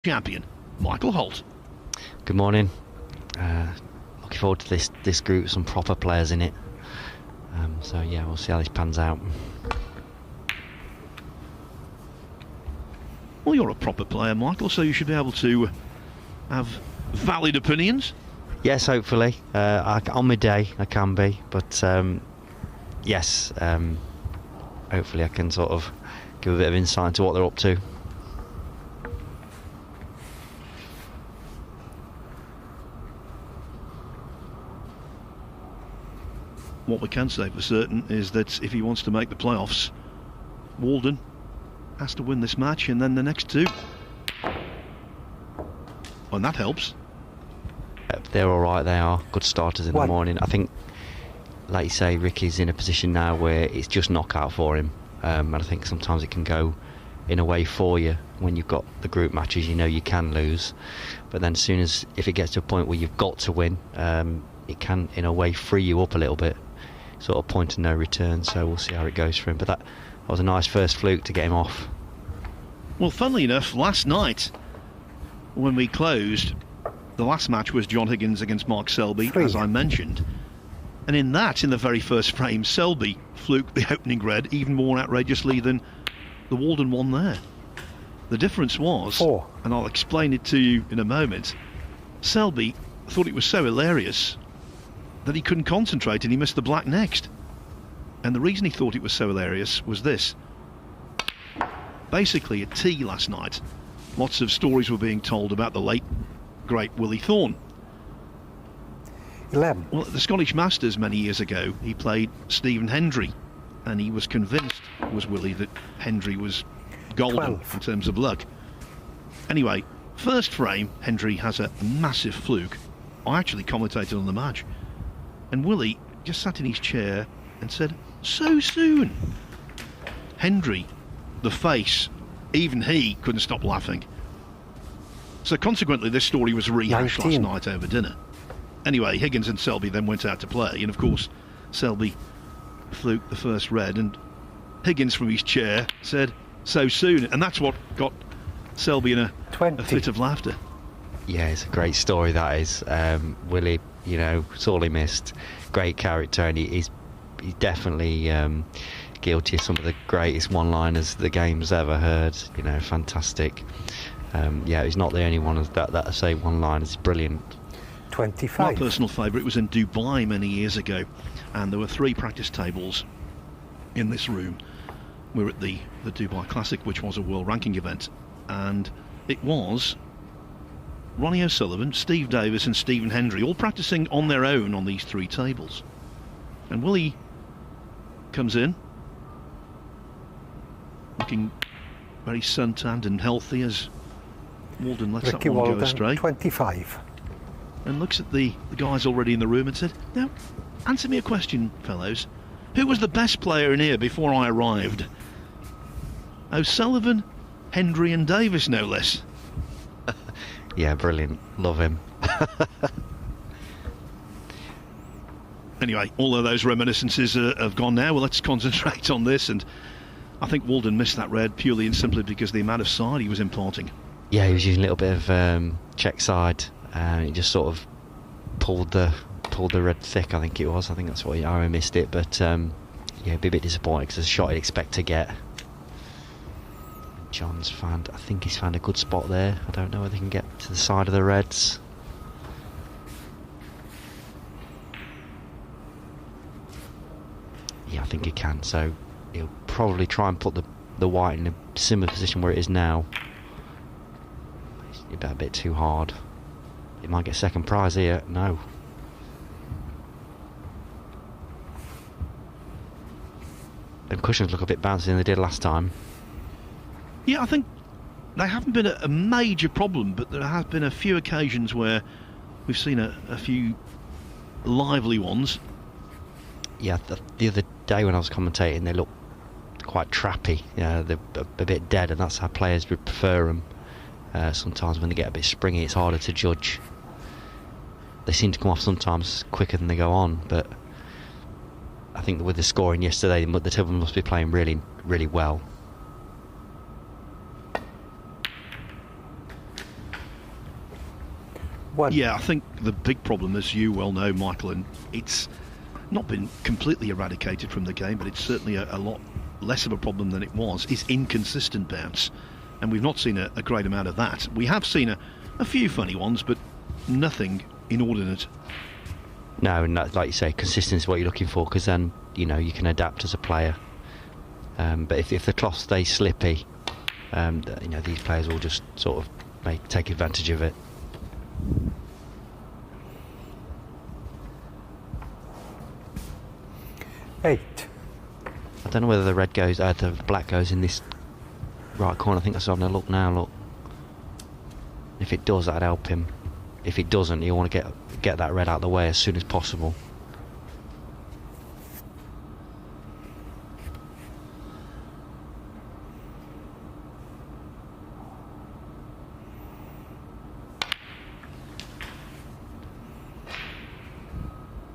champion, Michael Holt. Good morning. Looking forward to this group, some proper players in it. So yeah, we'll see how this pans out. Well, you're a proper player, Michael, so you should be able to have valid opinions. Yes, hopefully. On my day, I can be, but yes, hopefully I can sort of give a bit of insight into what they're up to. What we can say for certain is that if he wants to make the playoffs, Walden has to win this match and then the next two. And that helps. They're alright, they are. Good starters in the morning. I think, like you say, Ricky's in a position now where it's just knockout for him. And I think sometimes it can go in a way for you when you've got the group matches, you know you can lose. But then as soon as, if it gets to a point where you've got to win, it can, in a way, free you up a little bit. Sort of point of no return, so we'll see how it goes for him. But that was a nice first fluke to get him off. Well, funnily enough, last night when we closed, the last match was John Higgins against Mark Selby, as I mentioned. And in that, in the very first frame, Selby fluked the opening red even more outrageously than the Walden one there. The difference was, and I'll explain it to you in a moment, Selby thought it was so hilarious that he couldn't concentrate and he missed the black next. And the reason he thought it was so hilarious was this. Basically, at tea last night, lots of stories were being told about the late, great Willie Thorne. 11. Well, at the Scottish Masters many years ago, he played Stephen Hendry, and he was convinced, was Willie, that Hendry was golden 12. in terms of luck. Anyway, first frame, Hendry has a massive fluke. I actually commentated on the match. And Willie just sat in his chair and said, "So soon." Hendry, the face, even he couldn't stop laughing. So consequently, this story was rehashed 19. last night over dinner. Anyway, Higgins and Selby then went out to play, and of course, Selby fluked the first red, and Higgins from his chair said, "So soon," and that's what got Selby in a fit of laughter. Yeah, it's a great story, that is. Willie, you know, sorely missed. Great character, and he's definitely guilty of some of the greatest one-liners the game's ever heard. You know, fantastic. Yeah, he's not the only one that I say one-liners. It's brilliant. 25. My personal favourite was in Dubai many years ago, and there were 3 practice tables in this room. We were at the Dubai Classic, which was a world ranking event, and it was Ronnie O'Sullivan, Steve Davis and Stephen Hendry all practising on their own on these 3 tables. And Willie comes in looking very suntanned and healthy as Walden lets Ricky that one Walden, go astray. 25. And looks at the guys already in the room and said, "Now, answer me a question, fellows. Who was the best player in here before I arrived?" O'Sullivan, Hendry and Davis, no less. Yeah, brilliant. Love him. Anyway, all of those reminiscences have gone now. Well, let's concentrate on this. And I think Walden missed that red purely and simply because of the amount of side he was imparting. Yeah, he was using a little bit of check side, and he just sort of pulled the red thick, I think it was. I think that's what I missed it, but yeah, be a bit disappointed because it's a shot I'd expect to get. I think he's found a good spot there. I don't know whether he can get to the side of the reds. Yeah, I think he can, so he'll probably try and put the white in a similar position where it is now. It's a bit too hard. He might get second prize here. No. And cushions look a bit bouncy than they did last time. Yeah, I think they haven't been a major problem, but there have been a few occasions where we've seen a few lively ones. Yeah, the other day when I was commentating, they looked quite trappy. Yeah, they're a bit dead, and that's how players would prefer them. Sometimes when they get a bit springy, it's harder to judge. They seem to come off sometimes quicker than they go on, but I think that with the scoring yesterday, the two of them must be playing really, really well. Yeah, I think the big problem, as you well know, Michael, and it's not been completely eradicated from the game, but it's certainly a lot less of a problem than it was, is inconsistent bounce. And we've not seen a great amount of that. We have seen a few funny ones, but nothing inordinate. No, and like you say, consistency is what you're looking for, because then, you know, you can adapt as a player. But if the cloth stays slippy, you know, these players will just sort of take advantage of it. Eight. I don't know whether the red goes, the black goes in this right corner. I think that's on. Look now, look. If it does, that'd help him. If it doesn't, you want to get that red out of the way as soon as possible.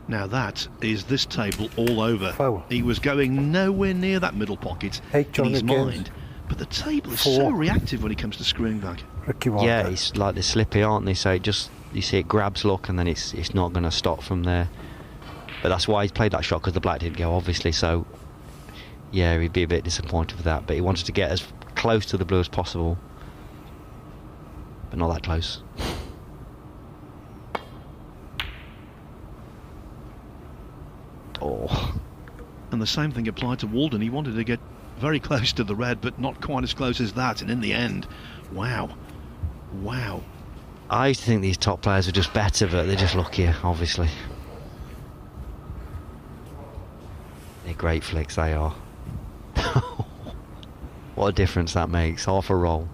Now that is this table all over. Foul. He was going nowhere near that middle pocket in his mind, but the table is so reactive when it comes to screwing back. Yeah, it's like they're slippy, aren't they? So it just, you see it grabs, look, and then it's not going to stop from there. But that's why he's played that shot, because the black didn't go, obviously. So yeah, he'd be a bit disappointed with that, but he wanted to get as close to the blue as possible, but not that close. Oh. And the same thing applied to Walden. He wanted to get very close to the red, but not quite as close as that. And in the end, wow. I used to think these top players were just better, but they're just luckier, obviously. They're great flicks, they are. What a difference that makes. Half a roll.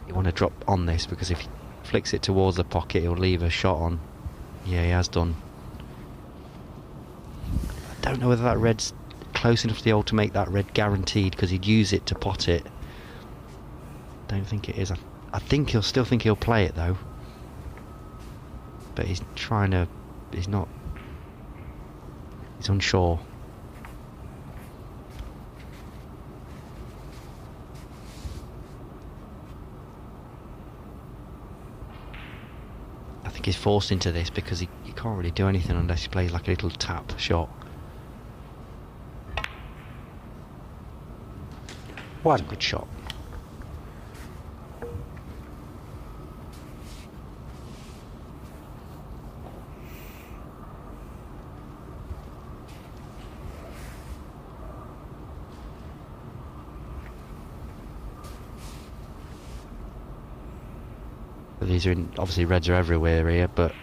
You want to drop on this, because if he flicks it towards the pocket, he'll leave a shot on. Yeah, he has done. I don't know whether that red's close enough to the hole to make that red guaranteed, because he'd use it to pot it. Don't think it is. I think he'll still think he'll play it though, but he's trying to. He's not. He's unsure. I think he's forced into this because he can't really do anything unless he plays like a little tap shot. One. It's a good shot. These are obviously reds are everywhere here, but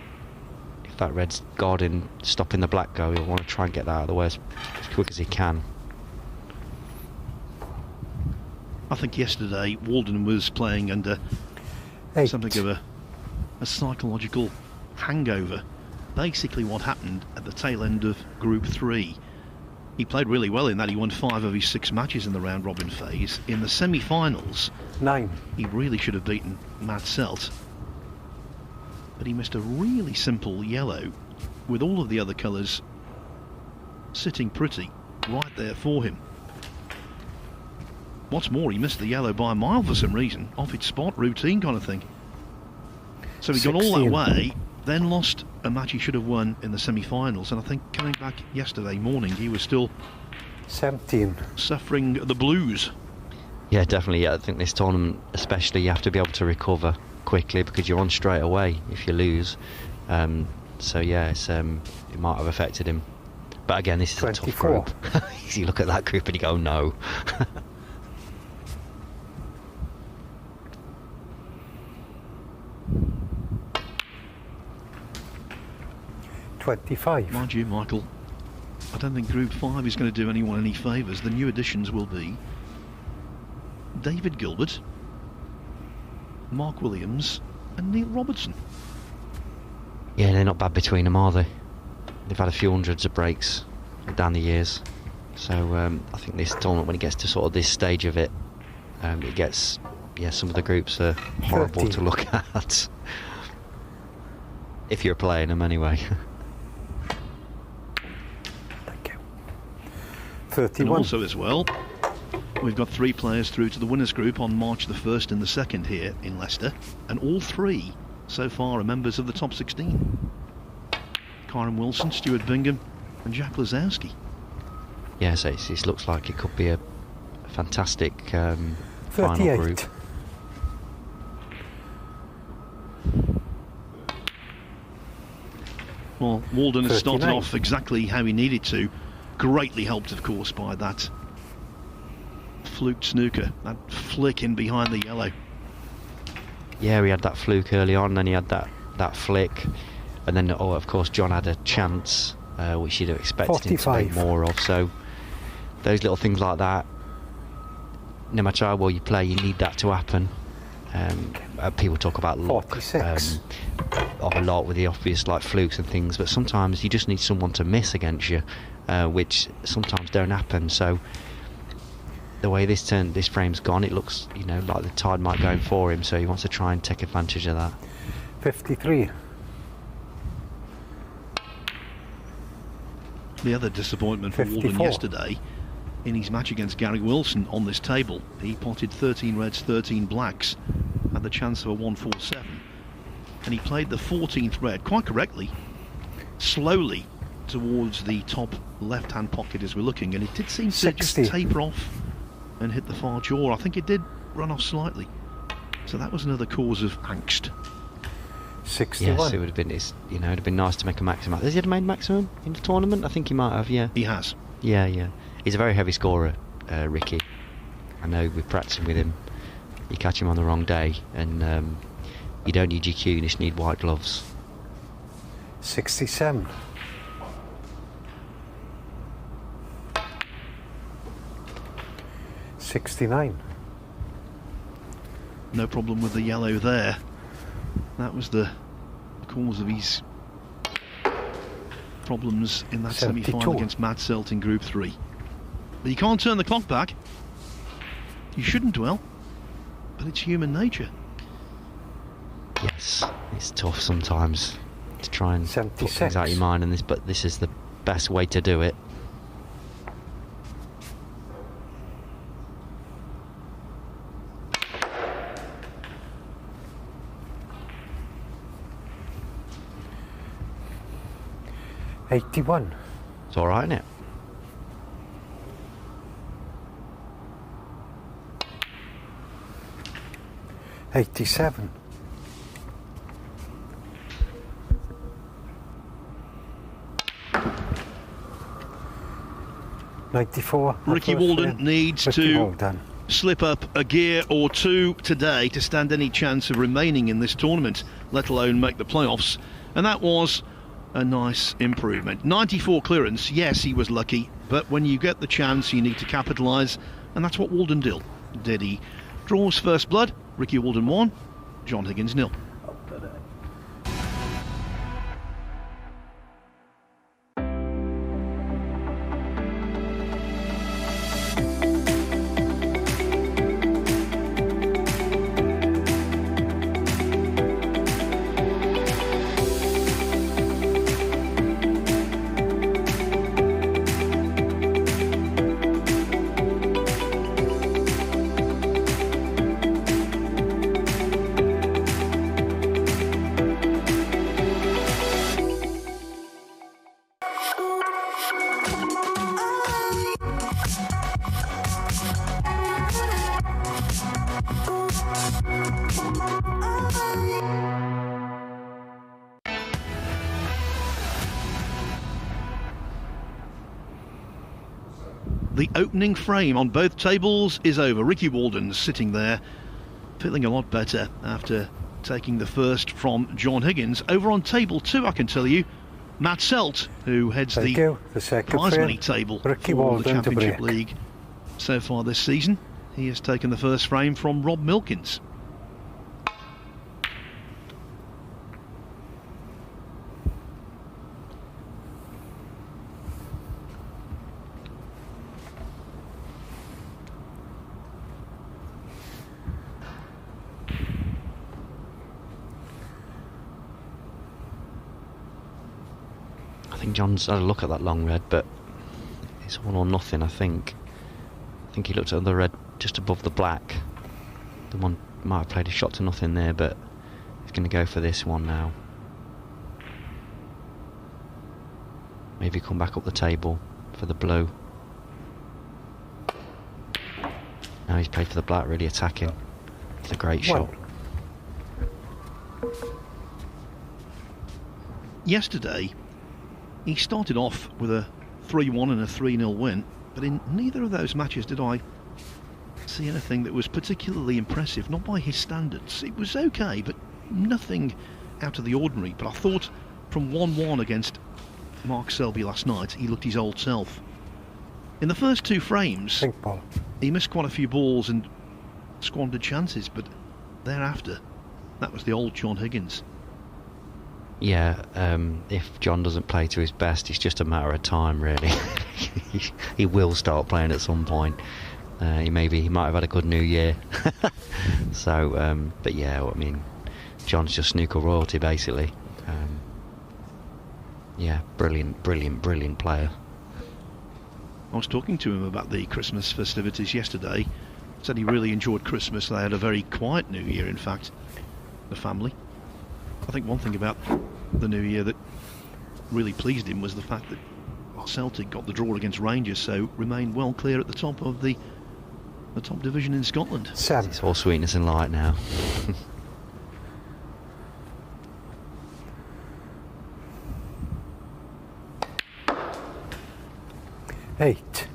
if that red's guarding, stopping the black go, he'll want to try and get that out of the way as quick as he can. I think yesterday Walden was playing under something of a psychological hangover. Basically what happened at the tail end of Group 3, he played really well in that. He won 5 of his 6 matches in the round robin phase. In the semi-finals, 9. He really should have beaten Matt Selt, but he missed a really simple yellow with all of the other colours sitting pretty right there for him. What's more, he missed the yellow by a mile for some reason, off its spot, routine kind of thing. So he 16. got all that way, then lost a match he should have won in the semi-finals, and I think coming back yesterday morning he was still 17. suffering the blues. Yeah, definitely. Yeah, I think this tournament especially, you have to be able to recover quickly because you're on straight away if you lose. So yeah, it might have affected him. But again, this is 24. a tough group. You look at that group and you go, no. 25. Mind you, Michael, I don't think Group 5 is going to do anyone any favours. The new additions will be David Gilbert, Mark Williams and Neil Robertson. Yeah, they're not bad between them, are they? They've had a few hundreds of breaks down the years. So I think this tournament, when it gets to sort of this stage of it, it gets, yeah, some of the groups are horrible 13. to look at. If you're playing them anyway. Thank you. And 31. also as well, We've got 3 players through to the winners group on March the 1st and the 2nd here in Leicester, and all 3 so far are members of the top 16. Kyron Wilson, Stuart Bingham and Jack Lazowski. Yeah, so it looks like it could be a fantastic final group. Well, Walden has 39. started off exactly how he needed to. Greatly helped, of course, by that fluked snooker, that flick in behind the yellow. Yeah, he had that fluke early on, then he had that flick, and then, of course, John had a chance, which you'd have expected him to make more of. So those little things like that, no matter how well you play, you need that to happen. People talk about luck of a lot with the obvious like flukes and things, but sometimes you just need someone to miss against you, which sometimes don't happen. So the way this frame's gone, it looks, you know, like the tide might go in for him, so he wants to try and take advantage of that. 53. The other disappointment for 54. Walden yesterday in his match against Gary Wilson on this table, he potted 13 reds, 13 blacks, had the chance of a 1-4-7, and he played the 14th red quite correctly, slowly towards the top left-hand pocket as we're looking, and it did seem to 60. just taper off and hit the far jaw. I think it did run off slightly, so that was another cause of angst. 61. Yes, it would have been. You know, it'd have been nice to make a maximum. Has he ever made maximum in the tournament? I think he might have. Yeah, he has. Yeah. He's a very heavy scorer, Ricky. I know we're practicing with him. You catch him on the wrong day, and you don't need GQ. You just need white gloves. 67. $69. No problem with the yellow there. That was the cause of his problems in that 72. semi-final against Matt Selt in Group 3. But you can't turn the clock back. You shouldn't dwell, but it's human nature. Yes, it's tough sometimes to try and 76. put things out of your mind, but this is the best way to do it. $81. It's all right, isn't it? $87. $94. Ricky Walden needs to slip up a gear or two today to stand any chance of remaining in this tournament, let alone make the playoffs, and that was a nice improvement. 94 clearance, yes, he was lucky, but when you get the chance you need to capitalise, and that's what Walden did. He draws first blood. Ricky Walden 1, John Higgins 0. The opening frame on both tables is over. Ricky Walden's sitting there, feeling a lot better after taking the first from John Higgins. Over on table 2, I can tell you, Matt Selt, who heads the prize money table Ricky for Walden the Championship League so far this season. He has taken the first frame from Rob Milkins. I think John's had a look at that long red, but it's all or nothing. I think think he looked at the red just above the black. The one might have played a shot to nothing there, but he's going to go for this one now. Maybe come back up the table for the blue. Now he's played for the black, really attacking. It's a great shot. Yesterday, he started off with a 3-1 and a 3-0 win, but in neither of those matches did I see anything that was particularly impressive, not by his standards. It was okay, but nothing out of the ordinary. But I thought from 1-1 against Mark Selby last night, he looked his old self. In the first 2 frames, he missed quite a few balls and squandered chances, but thereafter, that was the old John Higgins. Yeah, if John doesn't play to his best, it's just a matter of time, really. He will start playing at some point. He might have had a good New Year. So, but yeah, I mean, John's just snooker royalty, basically. Yeah, brilliant player. I was talking to him about the Christmas festivities yesterday. Said he really enjoyed Christmas. They had a very quiet New Year, in fact, the family. I think one thing about the New Year that really pleased him was the fact that Celtic got the draw against Rangers, so remained well clear at the top of the top division in Scotland. It's all sweetness and light now. 8.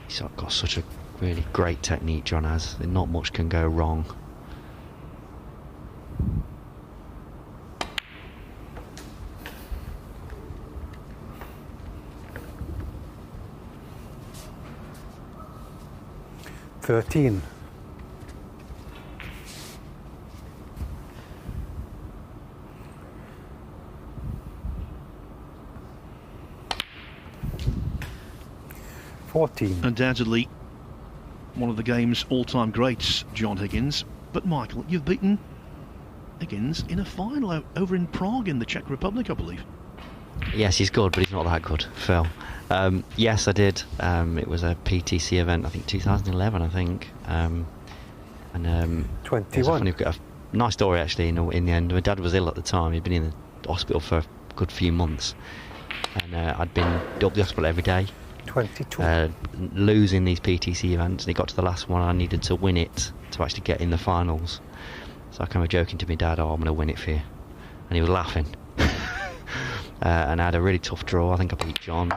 He's got such a really great technique, John has. Not much can go wrong. $13. $14. Undoubtedly one of the game's all-time greats, John Higgins. But Michael, you've beaten Higgins in a final over in Prague in the Czech Republic, I believe. Yes, he's good, but he's not that good, Phil. Yes, I did. It was a PTC event, I think 2011, I think. 21. A nice story, actually, in the end. My dad was ill at the time. He'd been in the hospital for a good few months. And I'd been up the hospital every day. 22. Losing these PTC events. And it got to the last one, I needed to win it to actually get in the finals. So I came joking to my dad, I'm going to win it for you. And he was laughing. And I had a really tough draw. I think I beat John,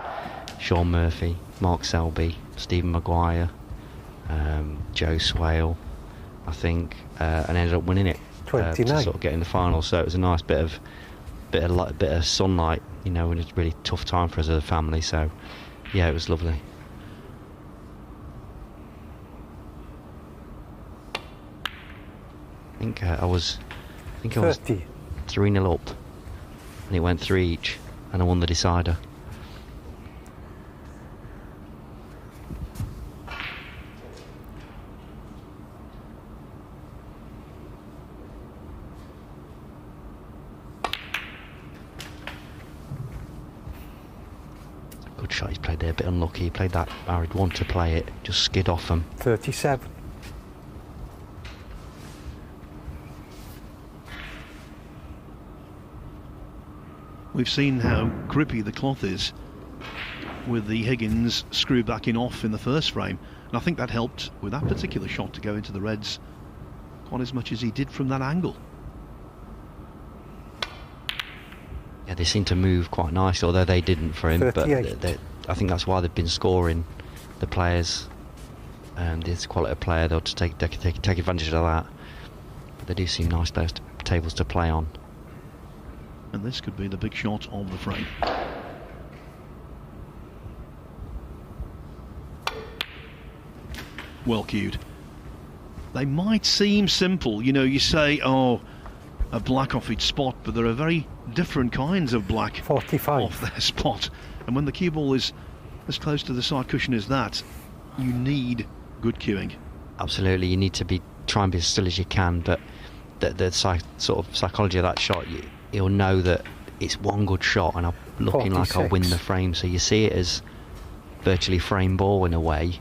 Sean Murphy, Mark Selby, Stephen Maguire, Joe Swale, I think, and ended up winning it 29. to sort of get in the final. So it was a nice bit of sunlight, in a really tough time for us as a family. So yeah, it was lovely. I think I was 3-0 up. And it went 3 each, and I won the decider. Good shot he's played there, a bit unlucky. He played that, I'd want to play it, just skid off him. 37. We've seen how grippy the cloth is with the Higgins screw backing off in the first frame, and I think that helped with that particular shot to go into the reds quite as much as he did from that angle. Yeah, they seem to move quite nicely, although they didn't for him. 38. But I think that's why they've been scoring, the players. This quality of player, they'll just take advantage of that. But they do seem nice tables to play on. And this could be the big shot of the frame. Well cued. They might seem simple. You say, oh, a black off each spot, but there are very different kinds of black 45. off their spot. And when the cue ball is as close to the side cushion as that, you need good cueing. Absolutely, you need to try and be as still as you can, but the sort of psychology of that shot, he'll know that it's one good shot and I'm looking 46. like I'll win the frame. So you see it as virtually frame ball in a way,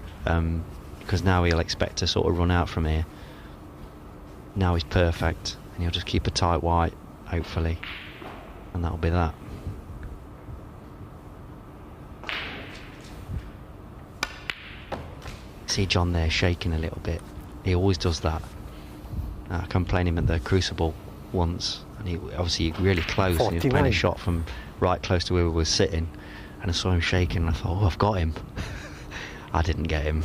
because now he'll expect to sort of run out from here. Now he's perfect, and he'll just keep a tight white, hopefully, and that'll be that. See John there shaking a little bit. He always does that. I can play him at the Crucible once, and he obviously really close, 49. And he was playing a shot from right close to where we were sitting, and I saw him shaking, and I thought, oh, I've got him. I didn't get him.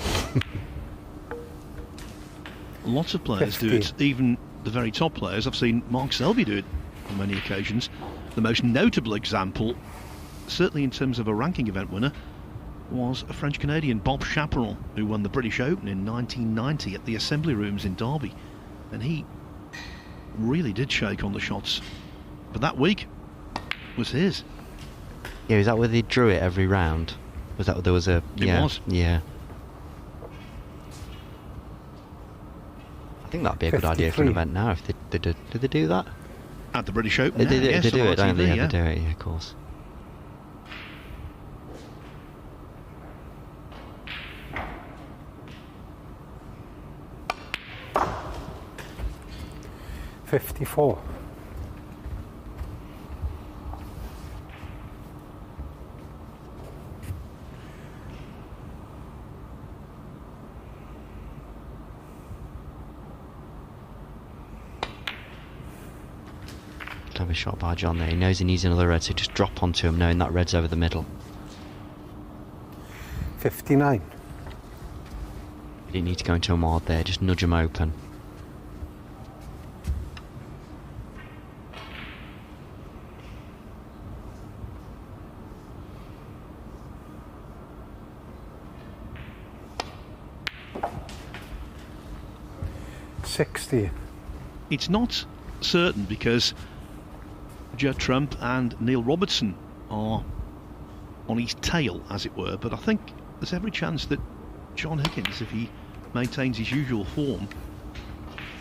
Lots of players 50. do it, even the very top players. I've seen Mark Selby do it on many occasions. The most notable example, certainly in terms of a ranking event winner, was a French-Canadian, Bob Chaperon, who won the British Open in 1990 at the Assembly Rooms in Derby. And he really did shake on the shots. But that week was his. Yeah, is that where they drew it every round? Was that there was a... It was. Yeah. I think that'd be a good idea for an event now. If they did they do that? At the British Open? They do it, don't they? Yeah, they do it, yeah, of course. $54. Clever shot by John there. He knows he needs another red, so just drop onto him, knowing that red's over the middle. 59. You didn't need to go into a mod there, just nudge him open. $60. It's not certain because Judd Trump and Neil Robertson are on his tail, as it were, but I think there's every chance that John Higgins, if he maintains his usual form,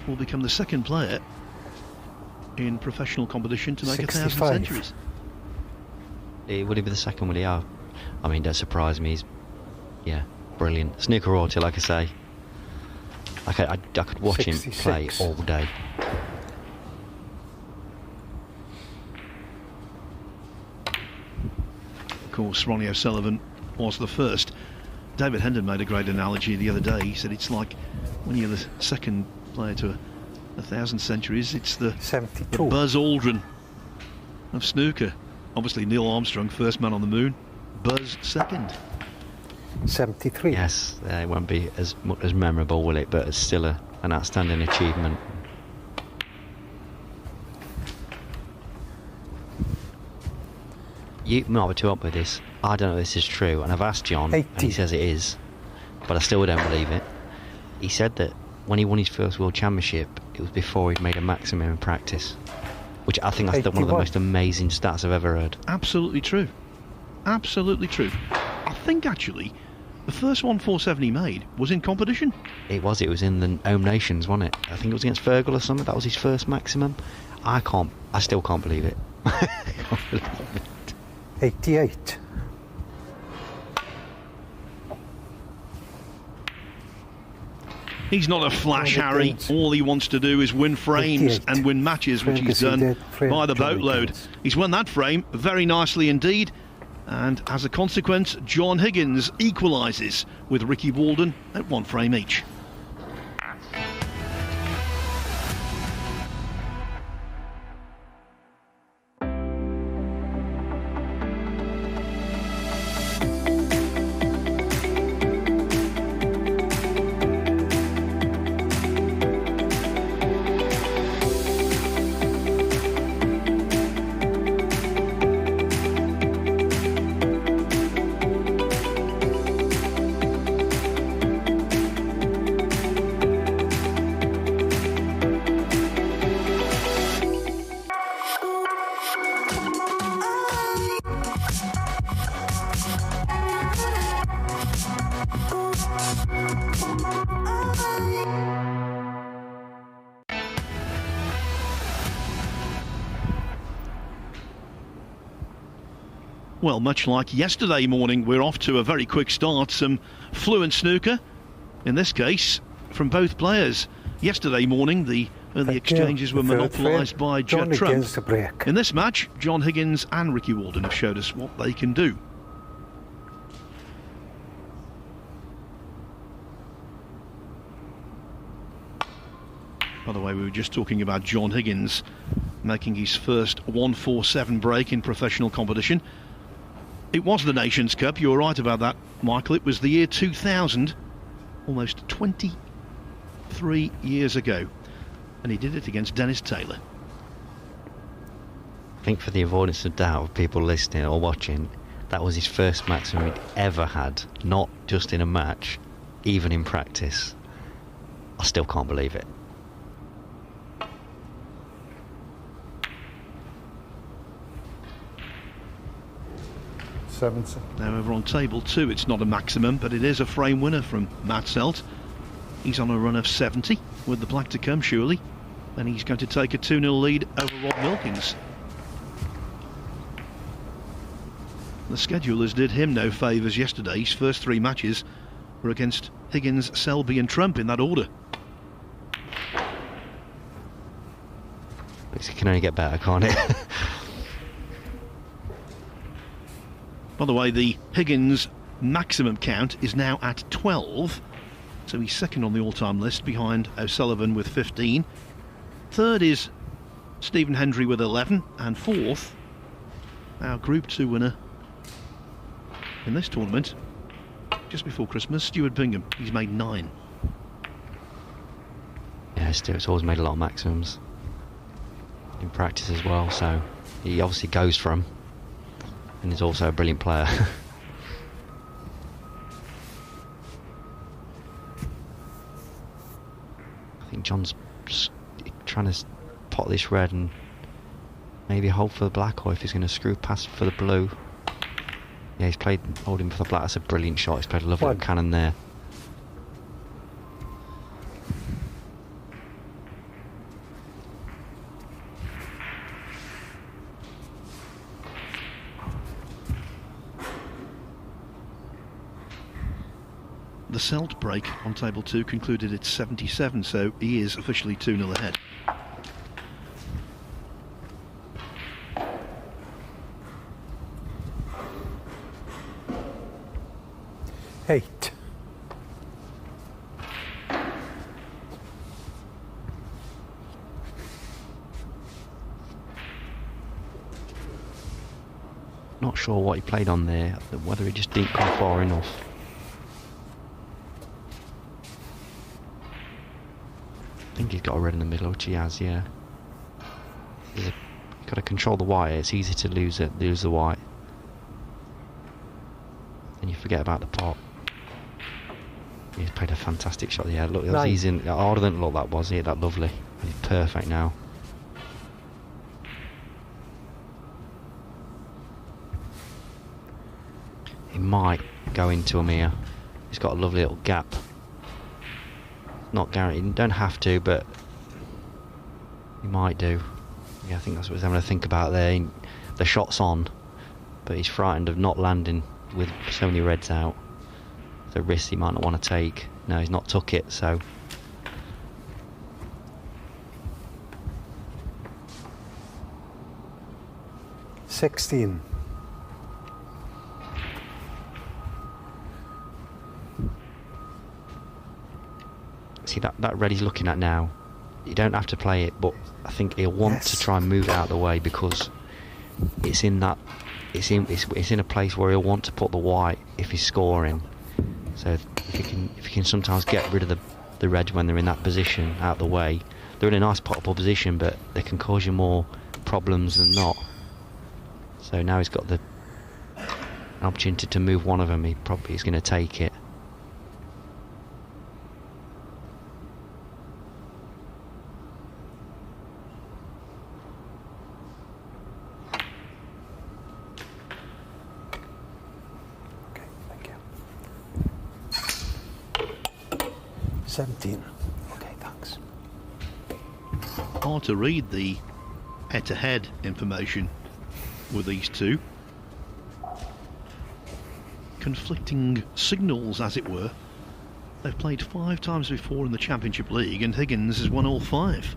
will become the second player in professional competition to make 1,000 centuries. Would he be the second? Would he? I mean, don't surprise me. He's, yeah, brilliant. Snooker royalty, like I say. I could watch 66. him play all day. Of course, Ronnie O'Sullivan was the first. David Hendon made a great analogy the other day. He said it's like when you're the second player to 1,000 centuries, it's the 72. the Buzz Aldrin of snooker. Obviously Neil Armstrong, first man on the moon. Buzz second. 73. Yes, it won't be as memorable, will it? But it's still an outstanding achievement. You might be too up with this. I don't know if this is true, and I've asked John, 80. and he says it is, but I still don't believe it. He said that when he won his first World Championship, it was before he'd made a maximum in practice, which I think that's one of the most amazing stats I've ever heard. Absolutely true. Absolutely true. I think actually the first 147 he made was in competition. It was in the Home Nations, wasn't it? I think it was against Fergal or something. That was his first maximum. I still can't believe it. 88. He's not a flash, Harry. All he wants to do is win frames and win matches, which he's done by the boatload. He's won that frame very nicely indeed. And as a consequence, John Higgins equalises with Ricky Walden at one frame each. Well, much like yesterday morning, we're off to a very quick start. Some fluent snooker, in this case, from both players. Yesterday morning, the exchanges were monopolised by Judd Trump. In this match, John Higgins and Ricky Walden have showed us what they can do. By the way, we were just talking about John Higgins making his first 147 break in professional competition. It was the Nations Cup, you were right about that, Michael. It was the year 2000, almost 23 years ago. And he did it against Dennis Taylor. I think for the avoidance of doubt of people listening or watching, that was his first maximum he'd ever had, not just in a match, even in practice. I still can't believe it. Now over on table 2, it's not a maximum, but it is a frame winner from Matt Selt. He's on a run of 70 with the black to come, surely. And he's going to take a 2-0 lead over Rob Wilkins. The schedulers did him no favours yesterday. His first 3 matches were against Higgins, Selby and Trump in that order. It can only get better, can't it? By the way, the Higgins maximum count is now at 12. So he's second on the all-time list behind O'Sullivan with 15. Third is Stephen Hendry with 11. And fourth, our Group 2 winner in this tournament, just before Christmas, Stuart Bingham. He's made 9. Yeah, Stuart's always made a lot of maximums in practice as well, so he obviously goes for them. And he's also a brilliant player. I think John's trying to pot this red and maybe hold for the black, or if he's going to screw past for the blue. Yeah, he's played holding for the black. That's a brilliant shot. He's played a lovely cannon there. The Selt break on table 2 concluded at 77, so he is officially 2-0 ahead. Eight. Not sure what he played on there, whether he just didn't come far enough. I think he's got a red in the middle, which he has, yeah. You've got to control the white. It's easy to lose the white. And you forget about the pot. He's played a fantastic shot. Yeah, look, it was easy. Harder than look that was. He hit that lovely. He's perfect now. He might go into him here. He's got a lovely little gap. Not guaranteed. You don't have to, but he might do. Yeah, I think that's what he's having to think about there. The shot's on, but he's frightened of not landing with so many reds out. The risk he might not want to take. No, he's not took it, so. $16. See that red he's looking at now. You don't have to play it, but I think he'll want to try and move it out of the way because it's in that. It's in a place where he'll want to put the white if he's scoring. So if you can sometimes get rid of the reds when they're in that position out of the way, they're in a nice pot-up position, but they can cause you more problems than not. So now he's got the opportunity to move one of them. He probably is going to take it. Okay, thank you. 17. Okay, thanks. Hard to read the head-to-head information with these two. conflicting signals, as it were. They've played 5 times before in the Championship League, and Higgins has won all 5.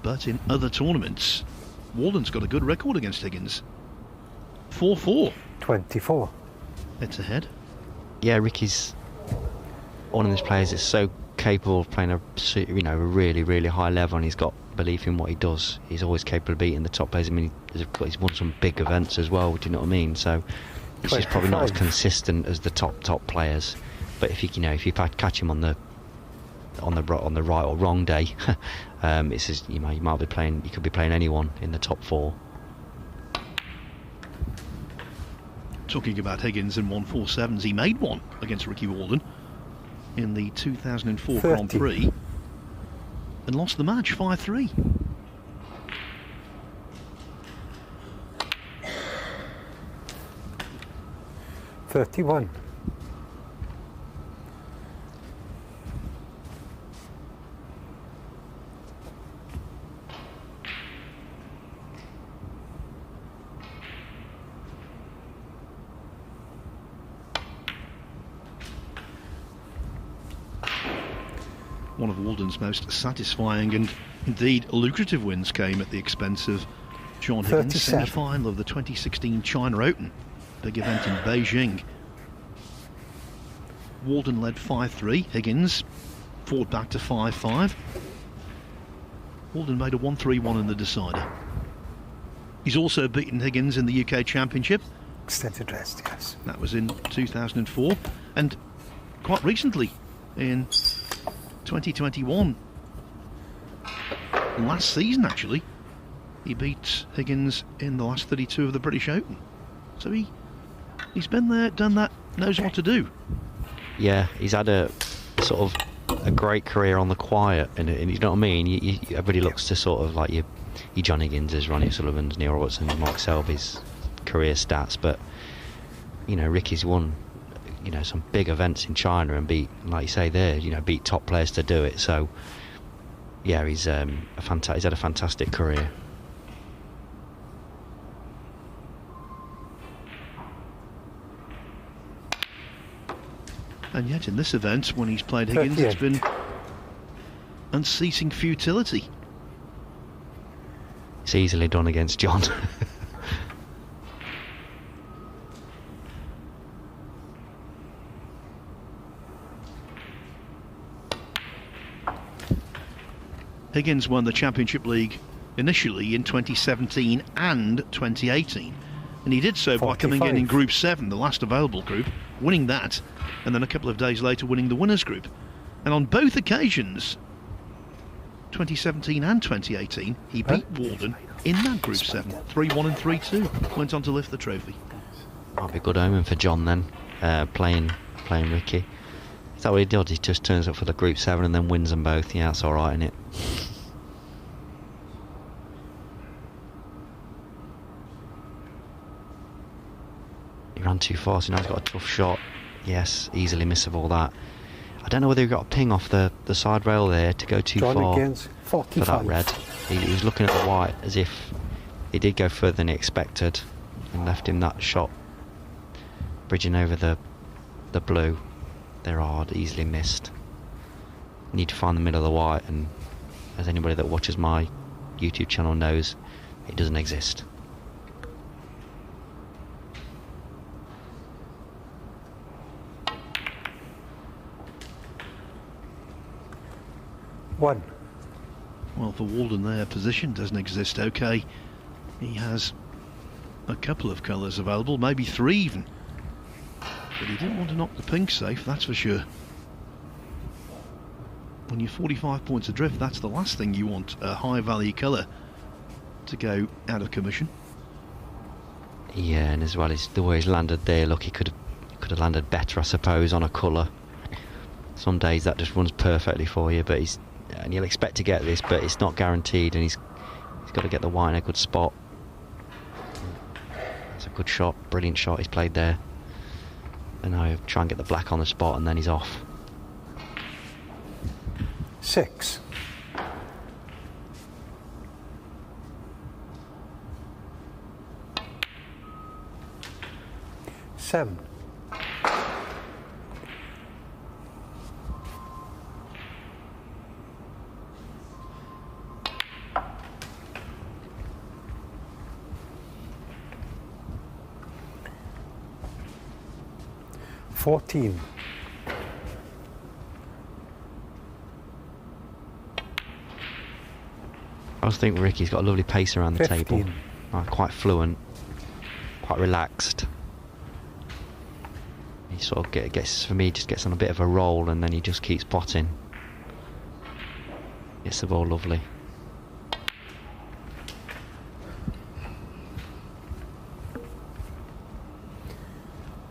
But in other tournaments, Walden's got a good record against Higgins. 4-4. 24. It's ahead. Yeah, Ricky's one of those players that's so capable of playing a really, really high level, and he's got belief in what he does. He's always capable of beating the top players. I mean, he's won some big events as well. Do you know what I mean? So he's just probably not as consistent as the top players. But if you catch him on the right or wrong day, it's just, you might be playing. You could be playing anyone in the top 4. Talking about Higgins and 147s, he made one against Ricky Walden in the 2004 Grand Prix and lost the match 5-3. $31. One of Walden's most satisfying and indeed lucrative wins came at the expense of John Higgins, semi-final of the 2016 China Open, big event in Beijing. Walden led 5-3, Higgins fought back to 5-5. Walden made a 1-3-1 in the decider. He's also beaten Higgins in the UK Championship. Extended rest, yes. That was in 2004, and quite recently in 2021, last season actually, he beat Higgins in the last 32 of the British Open. So he's been there, done that, knows what to do. Yeah, he's had a sort of a great career on the quiet, and you know what I mean. Everybody looks to sort of like your John Higgins's, Ronnie O'Sullivan's, Neil Robertson's, Mark Selby's career stats, but Ricky's won some big events in China and beat, like you say there, beat top players to do it. So yeah, he's had a fantastic career. And yet in this event, when he's played Higgins, it's been unceasing futility. It's easily done against John. Higgins won the Championship League initially in 2017 and 2018, and he did so 45. By coming in Group 7, the last available group, winning that, and then a couple of days later winning the winners group. And on both occasions, 2017 and 2018, he beat Walden in that Group 7, 3-1 and 3-2, went on to lift the trophy. Might be a good omen for John then, playing Ricky. Is that what he did? He just turns up for the Group 7 and then wins them both. Yeah, that's alright, isn't it? He ran too fast, now he's got a tough shot. Yes, easily missable that. I don't know whether he got a ping off the side rail there to go too far against 45. For that red. He was looking at the white as if he did go further than he expected and left him that shot bridging over the blue. They're hard, easily missed. Need to find the middle of the white, and as anybody that watches my YouTube channel knows, it doesn't exist. One. Well, for Walden there, position doesn't exist, okay. He has a couple of colours available, maybe 3 even. But he didn't want to knock the pink safe, that's for sure. When you're 45 points adrift, that's the last thing you want, a high value colour to go out of commission. Yeah, and as well as the way he's landed there, look, he could have landed better, I suppose, on a colour. Some days that just runs perfectly for you, but and you'll expect to get this, but it's not guaranteed, and he's got to get the white in a good spot. It's a good shot, brilliant shot he's played there. And now he'll try and get the black on the spot, and then he's off. 6. 37. $14. I just think Ricky's got a lovely pace around the 15. table. Quite fluent, quite relaxed. He sort of gets, for me, just gets on a bit of a roll, and then he just keeps potting. Gets the ball lovely.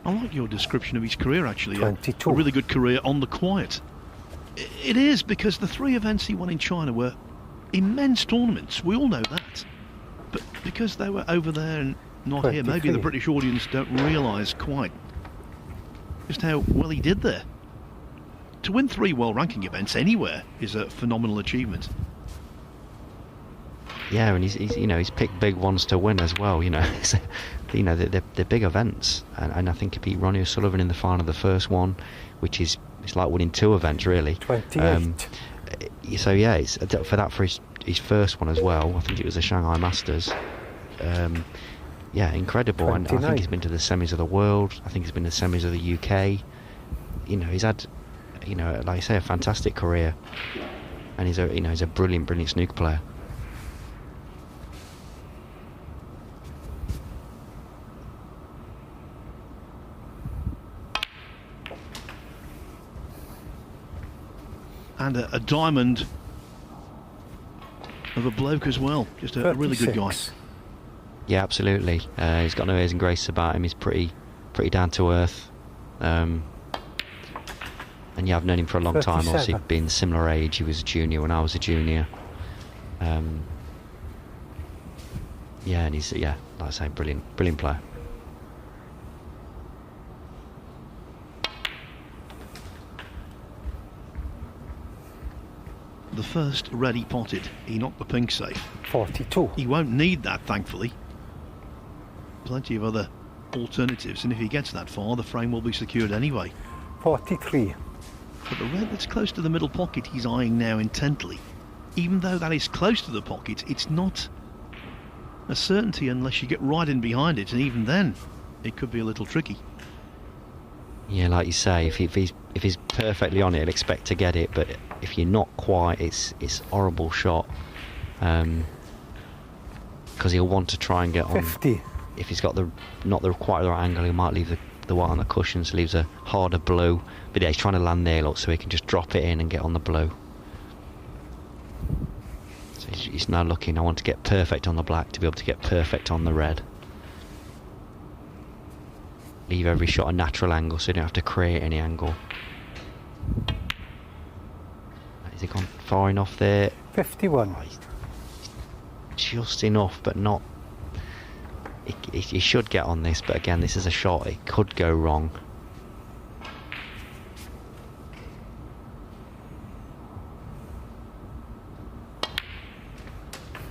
I like your description of his career, actually. 22. A really good career on the quiet. It is, because the 3 events he won in China were immense tournaments. We all know that. But because they were over there and not 23. here, maybe the British audience don't realise quite just how well he did there. To win 3 world ranking events anywhere is a phenomenal achievement. Yeah, and he's picked big ones to win as well. They're big events, and I think he beat Ronnie O'Sullivan in the final of the first one, which is, it's like winning 2 events really. 28. So yeah, it's for his first one as well. I think it was the Shanghai Masters. Yeah, incredible. 29. And I think he's been to the semis of the world. I think he's been to the semis of the UK. He's had, like I say, a fantastic career, and he's a brilliant snooker player. And a diamond of a bloke as well. Just a really good guy. 36. Yeah, absolutely. He's got no airs and grace about him. He's pretty down to earth. And yeah, I've known him for a long time. 37. Obviously, being the similar age, he was a junior when I was a junior. Yeah, and he's, like I say, brilliant player. The first red he potted, he knocked the pink safe. 42. He won't need that, thankfully. Plenty of other alternatives, and if he gets that far, the frame will be secured anyway. 43. But the red that's close to the middle pocket he's eyeing now intently. Even though that is close to the pocket, it's not a certainty unless you get right in behind it, and even then, it could be a little tricky. Yeah, like you say, if he's perfectly on it, he'll expect to get it. But if you're not quite, it's a horrible shot. Because he'll want to try and get on. 50. If he's got not quite the right angle, he might leave the white on the cushion, so leaves a harder blue. But yeah, he's trying to land there, look, so he can just drop it in and get on the blue. So he's now looking. I want to get perfect on the black to be able to get perfect on the red. Leave every shot a natural angle, so you don't have to create any angle. Has he gone far enough there? 51. Oh, just enough, but not. He should get on this, but again, this is a shot. It could go wrong.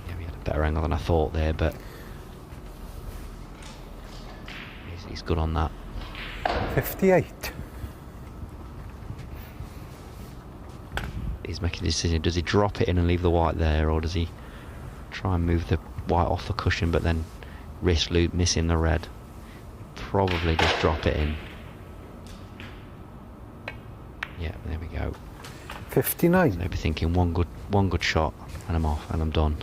Yeah, we had a better angle than I thought there, but he's good on that. 58. He's making a decision. Does he drop it in and leave the white there, or does he try and move the white off the cushion but then risk missing the red? Probably just drop it in. Yeah, there we go. 59. Maybe thinking one good shot and I'm off and I'm done.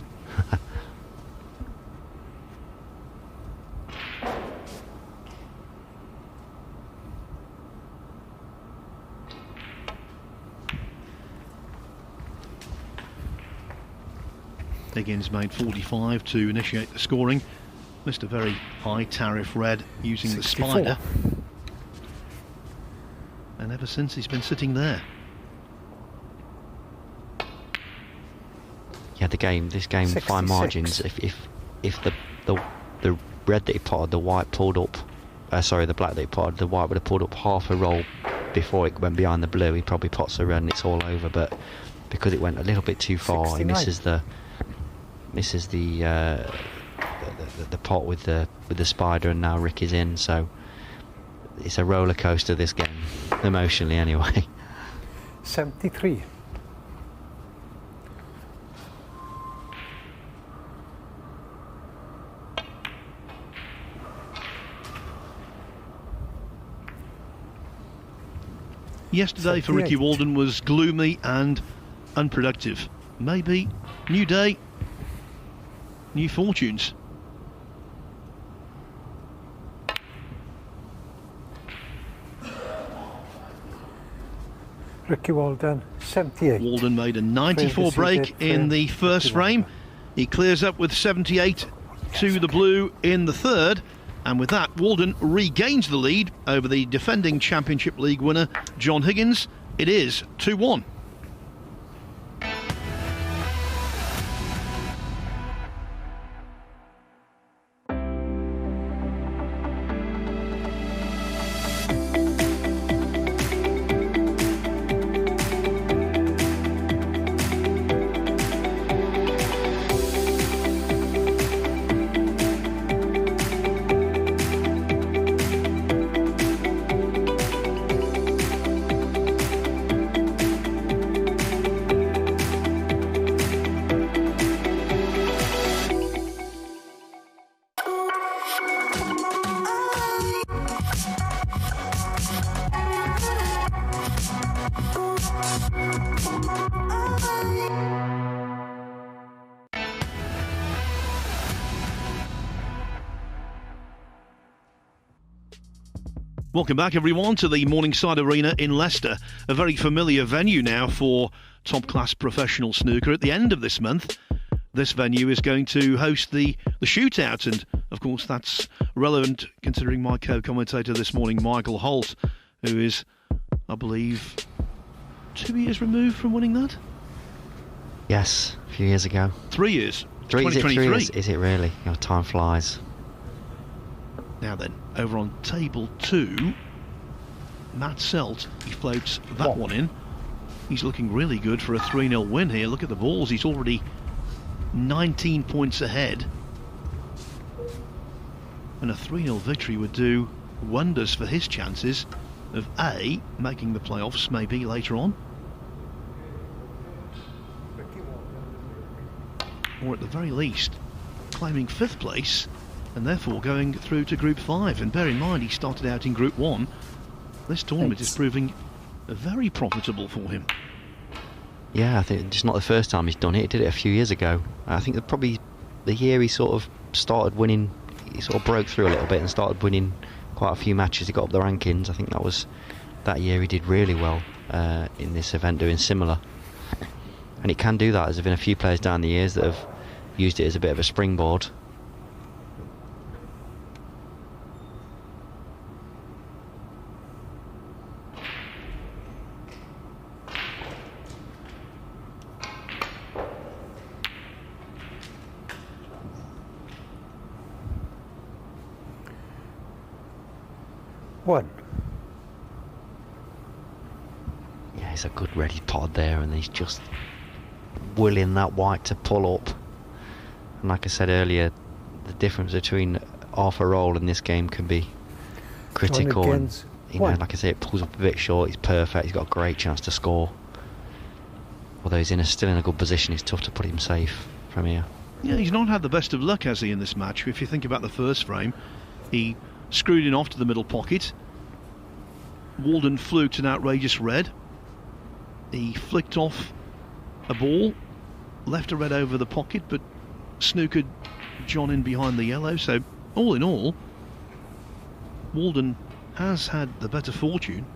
Higgins made 45 to initiate the scoring. Missed a very high tariff red using 64. the spider. And ever since he's been sitting there. Yeah, this game, 66. fine margins. If the red that he potted, the white pulled up. The black that he potted, the white would have pulled up half a roll before it went behind the blue. He probably pots the red and it's all over. But because it went a little bit too far, 69. he misses the pot with the spider, and now Rick is in. So it's a roller coaster, this game, emotionally anyway. 73. Yesterday for Ricky Walden was gloomy and unproductive. Maybe new day, new fortunes. Ricky Walden, 78. Walden made a 94 break in the first frame. He clears up with 78 to the blue in the third. And with that, Walden regains the lead over the defending Championship League winner, John Higgins. It is 2-1. Welcome back, everyone, to the Morningside Arena in Leicester, a very familiar venue now for top-class professional snooker. At the end of this month, this venue is going to host the shootout, and of course that's relevant considering my co-commentator this morning, Michael Holt, who is, I believe, 2 years removed from winning that? Yes, a few years ago. 3 years. 2023. Is it really? Time flies. Now then, over on table 2, Matt Selt, he floats that one in. He's looking really good for a 3-0 win here. Look at the balls, he's already 19 points ahead. And a 3-0 victory would do wonders for his chances of A, making the playoffs maybe later on, or at the very least claiming 5th place and therefore going through to Group 5. And bear in mind, he started out in Group 1. This tournament is proving very profitable for him. Yeah, I think it's not the first time he's done it. He did it a few years ago. I think that probably the year he sort of started winning, he sort of broke through a little bit and started winning quite a few matches. He got up the rankings. I think that was that year he did really well in this event, doing similar. And it can do that, as there have been a few players down the years that have used it as a bit of a springboard. One. Yeah, he's a good ready pod there, and he's just willing that white to pull up. And like I said earlier, the difference between half a roll in this game can be critical. And, like I say, it pulls up a bit short. He's perfect. He's got a great chance to score. Although he's still in a good position, it's tough to put him safe from here. Yeah, he's not had the best of luck, has he, in this match? If you think about the first frame, he screwed in off to the middle pocket. Walden fluked an outrageous red. He flicked off a ball, left a red over the pocket, but snookered John in behind the yellow. So all in all, Walden has had the better fortune.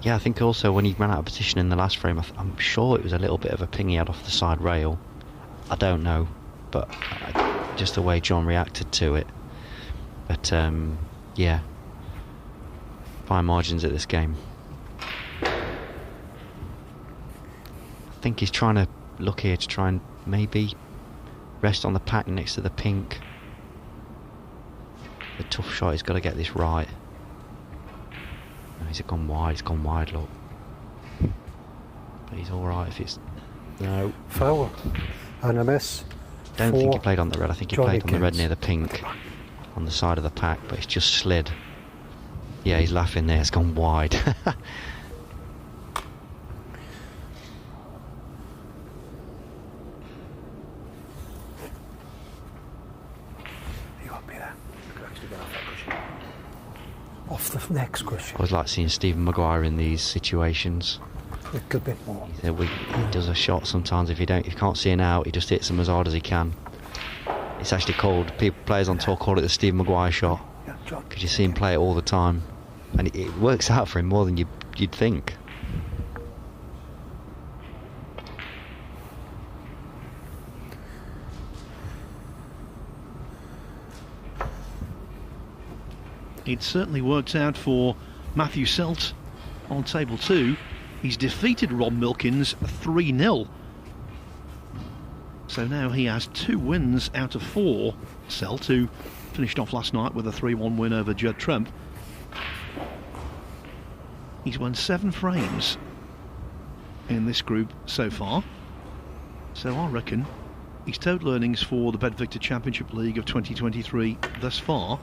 Yeah, I think also when he ran out of position in the last frame, I'm sure it was a little bit of a ping he had off the side rail. I don't know, but just the way John reacted to it. But yeah, fine margins at this game. I think he's trying to look here to try and maybe rest on the pack next to the pink. The tough shot, he's got to get this right. No, he's gone wide, look. But he's alright if it's... No. Foul. And a miss. Don't think he played on the red, I think he played on the red near the pink. on the side of the pack, but it's just slid. Yeah, he's laughing there, it's gone wide. Off the next cushion. I always like seeing Stephen Maguire in these situations. A little bit more. He does a shot sometimes. If you can't see an out, he just hits them as hard as he can. It's actually called, players on tour call it the Stephen Maguire shot, because you see him play it all the time, and it works out for him more than you'd think. It certainly worked out for Matthew Selt on table 2. He's defeated Rob Milkins 3-0. So now he has 2 wins out of 4. Selt, who finished off last night with a 3-1 win over Judd Trump. He's won 7 frames in this group so far. So I reckon his total earnings for the Bet Victor Championship League of 2023 thus far,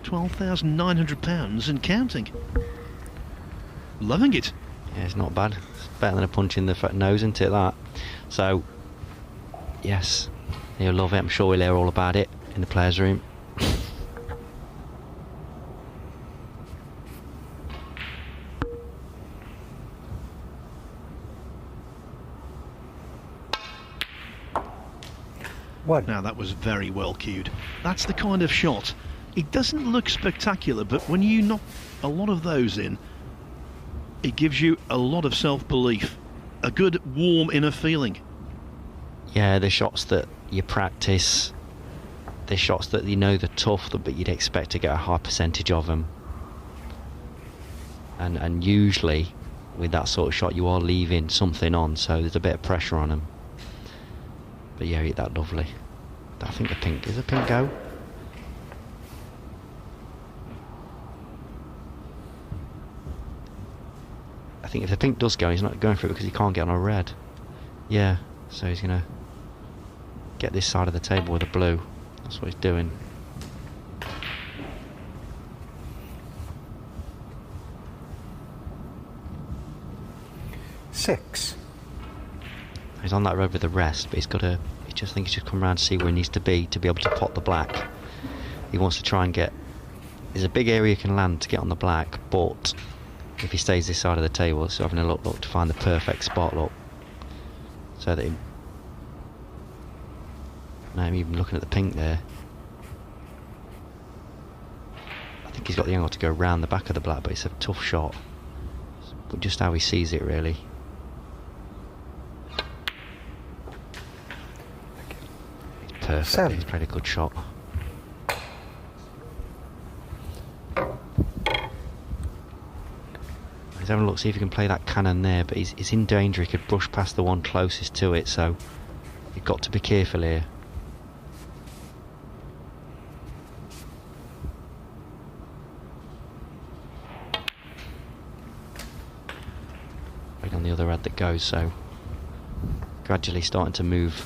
£12,900 and counting. Loving it. Yeah, it's not bad. It's better than a punch in the nose, isn't it, that? So, yes, he'll love it. I'm sure we'll hear all about it in the players' room. What? Now that was very well cued. That's the kind of shot. It doesn't look spectacular, but when you knock a lot of those in, it gives you a lot of self-belief, a good warm inner feeling. Yeah, the shots that you practice, the shots that you know they're tough, but you'd expect to get a high percentage of them. And usually with that sort of shot you are leaving something on, so there's a bit of pressure on them. But yeah, hit that lovely. I think is the pink go? I think if the pink does go, he's not going for it because he can't get on a red. Yeah, so he's going to get this side of the table with a blue. That's what he's doing. Six. He's on that road with the rest, but he's got to. I think he's just come around to see where he needs to be able to pot the black. He wants to try and get. There's a big area he can land to get on the black, but if he stays this side of the table, so having a look to find the perfect spot, look, so that now I'm even looking at the pink there. I think he's got the angle to go round the back of the black, but it's a tough shot. But just how he sees it, really. It's perfect. 7. He's played a good shot. He's having a look, see if he can play that cannon there, but he's in danger. He could brush past the one closest to it, so you've got to be careful here. Right on the other red that goes, so gradually starting to move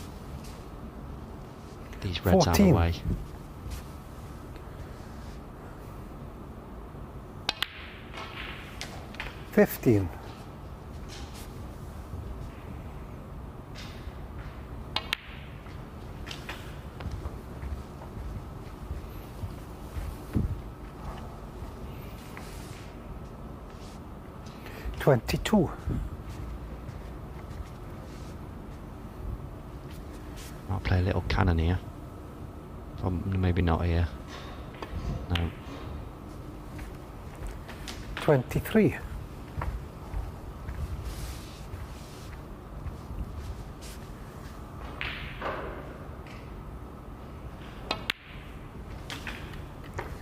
these reds 14. out of the way. $15. $22. I'll play a little cannon here. Maybe not here. No. 23.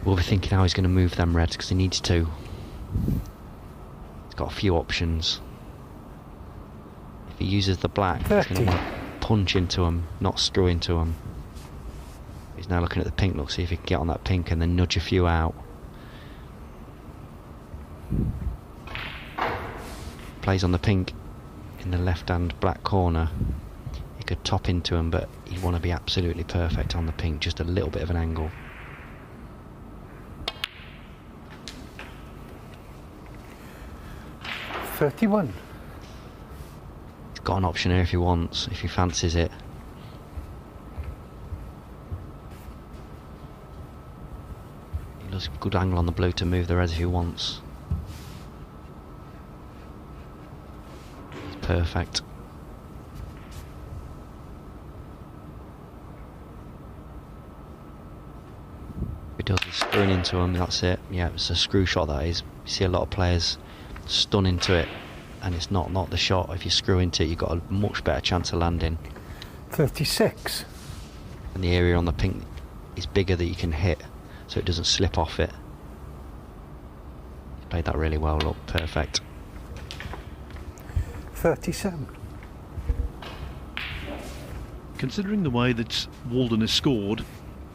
We'll be thinking how he's going to move them reds, because he needs to. He's got a few options. If he uses the black, he's going to punch into them, not screw into them. He's now looking at the pink, look, see if he can get on that pink and then nudge a few out. Plays on the pink in the left hand black corner. could top into them, but you want to be absolutely perfect on the pink, just a little bit of an angle. $31. He's got an option here if he wants, if he fancies it. He does a good angle on the blue to move the red if he wants. It's perfect. He does, he's screwing into him, that's it. Yeah, it's a screw shot, that is. You see a lot of players stun into it, and it's not the shot. If you screw into it, you've got a much better chance of landing. 36. And the area on the pink is bigger that you can hit, so it doesn't slip off it. You played that really well, look, perfect. 37. Considering the way that Walden has scored,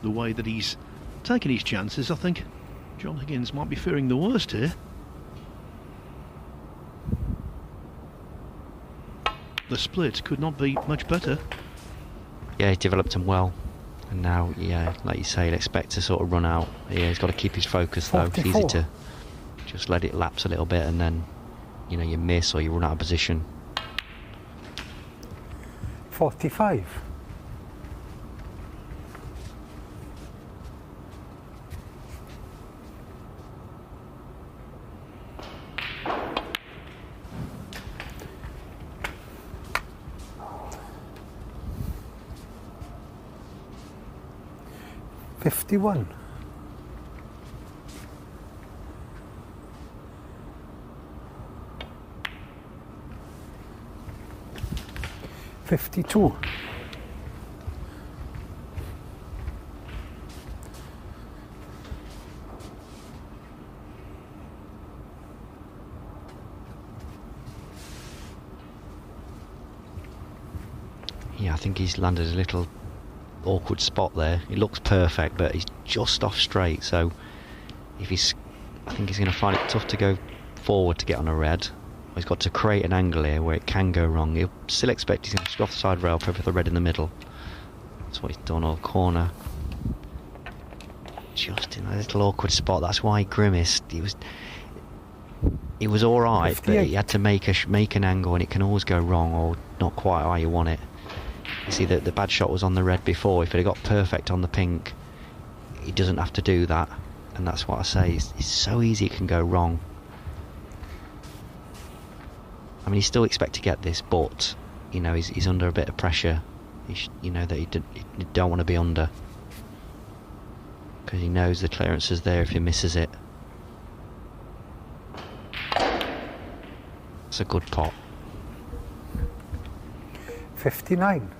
the way that he's taken his chances, I think John Higgins might be fearing the worst here. The split could not be much better. Yeah, he's developed them well, and now, yeah, like you say, you'd expect to sort of run out. Yeah, he's got to keep his focus though. 44. It's easy to just let it lapse a little bit, and then, you know, you miss or you run out of position. 45. $51. $52. Yeah, I think he's landed a little awkward spot there. It looks perfect, but he's just off straight, so if I think he's going to find it tough to go forward to get on a red. He's got to create an angle here where it can go wrong. He'll still expect he's going to go off the side rail with the red in the middle. That's what he's done, all corner. Just in a little awkward spot. That's why he grimaced. He was alright, but he had to make an angle, and it can always go wrong or not quite how you want it. You see that the bad shot was on the red before. If it had got perfect on the pink, he doesn't have to do that, and that's what I say. It's so easy it can go wrong. I mean, you still expect to get this, but you know he's under a bit of pressure. You know that you don't want to be under, because he knows the clearance is there if he misses it. It's a good pot. 59.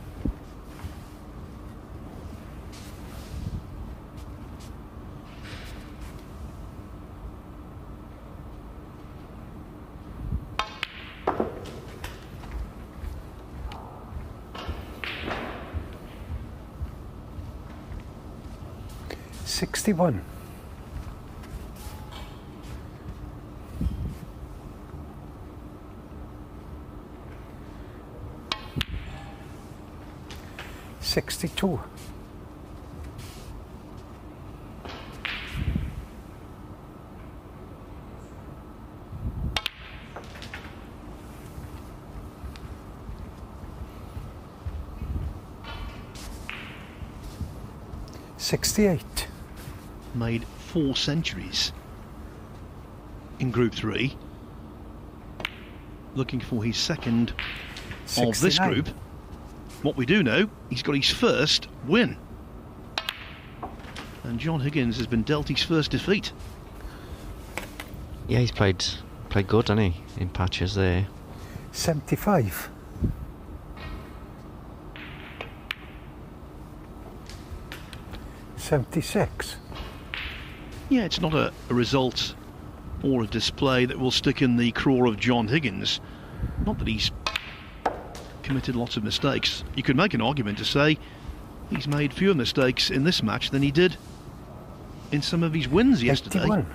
$61. $62. $68. Made 4 centuries in Group 3. Looking for his second 69. of this group. What we do know, he's got his first win. And John Higgins has been dealt his first defeat. Yeah, he's played good, hasn't he, in patches there. 75. $76. Yeah, it's not a result or a display that will stick in the craw of John Higgins. Not that he's committed lots of mistakes. You could make an argument to say he's made fewer mistakes in this match than he did in some of his wins yesterday. 81.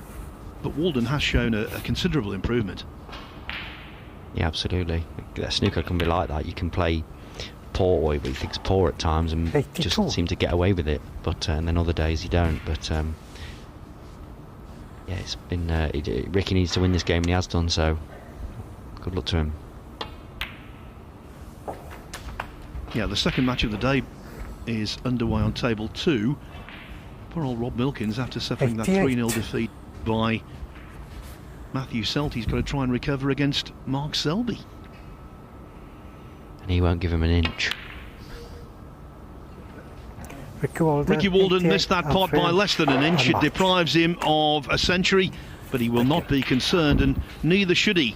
But Walden has shown a considerable improvement. Yeah, absolutely. Snooker can be like that. You can play poor, or he thinks poor at times, and 82. just seem to get away with it. But and then other days you don't. But yeah, it's been Ricky needs to win this game, and he has done so. Good luck to him. Yeah, the second match of the day is underway on table 2. Poor old Rob Milkins, after suffering that 3-0 defeat by Matthew Selt, he's got to try and recover against Mark Selby. And he won't give him an inch. Ricky Walden missed that pot by less than an inch. It deprives him of a century, but he will not be concerned, and neither should he.